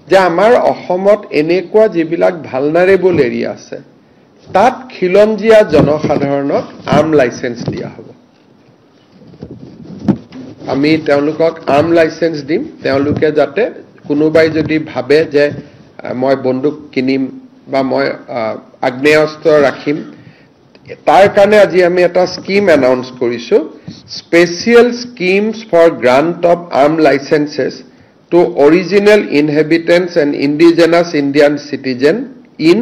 যে আমাৰ অসমত এনেকুৱা যিবিলাক ভালনাৰেবল এৰিয়া আছে তাত খিলঞ্জীয়া জনসাধাৰণক আৰ্ম লাইসেন্স দিয়া হ'ব আমি তেওঁলোকক আৰ্ম লাইসেন্স দিম তেওঁলোকে যাতে কোনোবাই যদি ভাবে যে মই বন্দুক কিনিম বা মই আগ্নেয়াস্ত্ৰ ৰাখিম তাৰ কাৰণে আজি আমি এটা স্কিম এনাউন্স কৰিছো special schemes for grant of arm licences to original inhabitants and indigenous Indian citizen in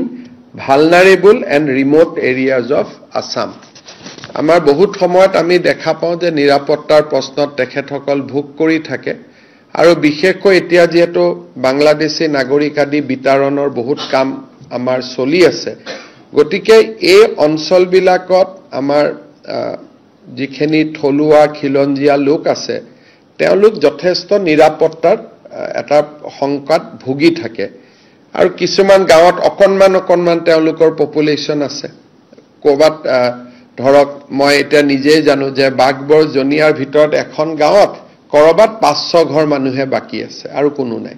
vulnerable and remote areas of Assam. আমাৰ বহুত সময়ত আমি দেখা পাওঁ যে নিৰাপত্তাৰ প্ৰশ্নত তেখেতসকল ভোগ কৰি থাকে আৰু বিশেষকৈ এতিয়া যেহেতু বাংলাদেশী নাগৰিক আদি বিতৰণৰ বহুত কাম আমাৰ চলি আছে গতিকে এই অঞ্চলবিলাকত আমাৰ যিখিনি থলুৱা খিলঞ্জীয়া লোক আছে তেওঁলোক যথেষ্ট নিৰাপত্তাৰ এটা সংকট ভুগি থাকে আৰু কিছুমান গাঁৱত অকনমান তেওঁলোকৰ পপুলেশন আছে কোবাত ধৰক মই এটা নিজে জানো যে বাগবৰ জনিয়াৰ ভিতৰত এখন গাঁৱত কৰবাত 500 ঘৰ মানুহে বাকি আছে আৰু কোনো নাই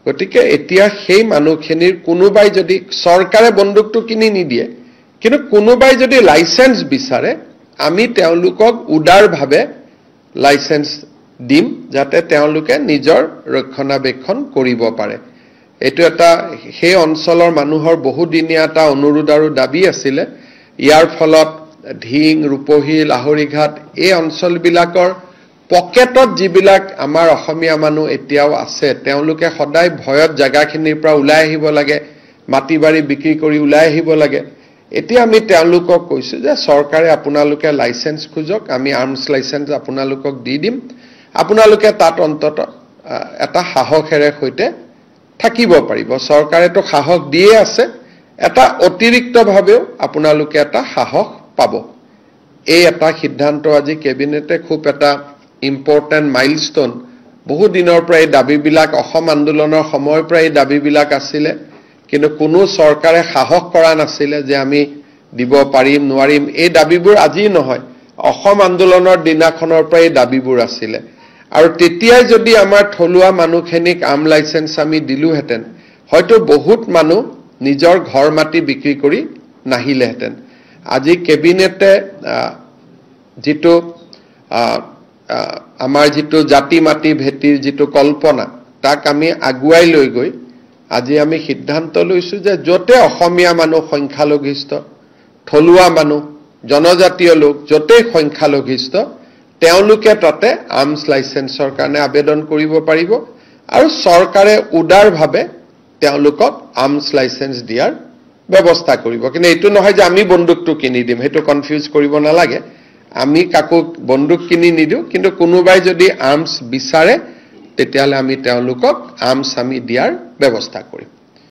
গতিকে এতিয়া সেই মানুহখিনিৰ কোনোবাই যদি চৰকাৰে বন্দুকটো কিনি নিদিয়ে কিন্তু কোনোবাই যদি লাইসেন্স বিচাৰে আমি তেওঁলোকক উদাৰভাৱে লাইসেন্স দিম যাতে তেওঁলোকে নিজৰ ৰক্ষণাবেক্ষণ কৰিব পাৰে এটো এটা সেই অঞ্চলৰ মানুহৰ বহুদিনীয়া এটা অনুৰোধ আৰু দাবী আছিল ইয়াৰ ফলত ঢিং ৰূপহী লাহৰিঘাট এই অঞ্চলবিলাকৰ পকেটত যিবিলাক আমাৰ অসমীয়া মানুহ এতিয়াও আছে তেওঁলোকে সদায় ভয়ত জাগাখিনিৰ পৰা ওলাই আহিব লাগে মাটিবাৰী বিক্ৰী কৰি ওলাই আহিব লাগে এতিয়া আমি তেওঁলোকক কৈছো যে চৰকাৰে আপোনালোকে লাইসেন্স খুজক আমি আৰ্মছ লাইসেন্স আপোনালোকক দি দিম আপোনালোকে তাত অন্তত এটা সাহসেৰে হৈতে থাকিব পাৰিব চৰকাৰে তো সাহস দিয়ে আছে এটা অতিৰিক্তভাৱেও আপোনালোকে এটা সাহস পাব এই এটা সিদ্ধান্ত আজি কেবিনেটে খুব এটা ইম্পৰ্টেন্ট মাইলস্টোন বহু দিনৰ পৰা এই দাবীবিলাক অসম আন্দোলনৰ সময়ৰ পৰা এই দাবীবিলাক আছিল কিন্তু কোনো চৰকাৰে সাহস কৰা নাছিল যে আমি দিব পাৰিম নোৱাৰিম এই দাবীবোৰ আজি নহয় অসম আন্দোলনৰ দিনাখনৰ পৰা এই দাবীবোৰ আছিল আৰু তেতিয়াই যদি আমাৰ থলুৱা মানুহখিনিক আৰ্ম লাইসেন্স আমি দিলুহেতেন হয়তো বহুত মানুহ নিজৰ ঘৰ মাটি বিক্ৰী কৰি নাহিলেহেতেন আজি কেবিনেটে যেটো আমাৰ যেটো জাতি মাটি ভেটিৰ যেটো কল্পনা তাক আমি আগুৱাই লৈ গৈ আজি আমি সিদ্ধান্ত লৈছো যে যতে অসমীয়া মানুহ সংখ্যালঘিষ্ঠ থলুৱা মানুহ জনজাতীয় লোক যতে সংখ্যালঘিষ্ঠ তেওঁলোকে তাতে আৰ্মছ লাইসেন্সৰ কাৰণে আবেদন কৰিব পাৰিব আৰু চৰকাৰে উদাৰভাৱে তেওঁলোকক আৰ্মছ লাইসেন্স দিয়াৰ ব্যৱস্থা কৰিব কিন্তু এটো নহয় যে আমি বন্দুকটো কিনি দিম হেতু কনফিউজ কৰিব নালাগে আমি কাকো বন্দুক কিনি নিদিও কিন্তু কোনোবাই যদি আৰ্মছ বিচাৰে তেতিয়ালে আমি তেওঁলোকক আৰ্মছ আমি দিয়াৰ ব্যৱস্থা কৰিম